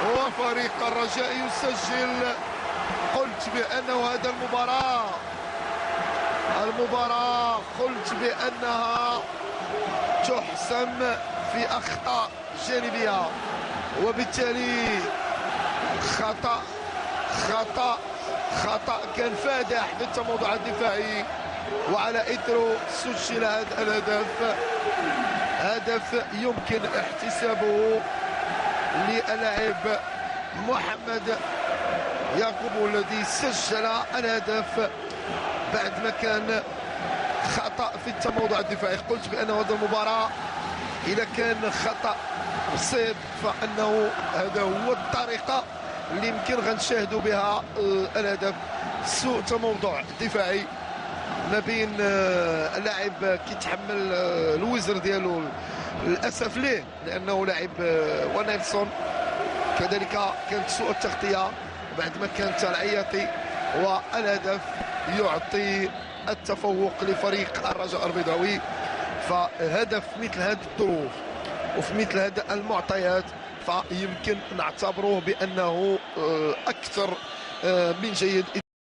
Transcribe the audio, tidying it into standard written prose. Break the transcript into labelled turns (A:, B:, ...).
A: وفريق الرجاء يسجل. قلت بأنه هذا المباراة قلت بأنها تحسم في أخطاء جانبية، وبالتالي خطأ كان فادح بالتموضع الدفاعي، وعلى إثره سجل هذا الهدف. هدف يمكن احتسابه للاعب محمد يعقوب الذي سجل الهدف بعد ما كان خطأ في التموضع الدفاعي. قلت بأن هذه المباراة إذا كان خطأ بسيط فأنه هذا هو الطريقة اللي يمكن غنشاهدوا بها الهدف. سوء تموضع دفاعي ما بين اللاعب كيتحمل الوزر ديالو للاسف ليه لانه لاعب ونيلسون، كذلك كانت سوء التغطيه بعد ما كانت العياطي، والهدف يعطي التفوق لفريق الرجاء البيضاوي. فهدف مثل هذه الظروف وفي مثل هذه المعطيات فيمكن نعتبروه بانه اكثر من جيد.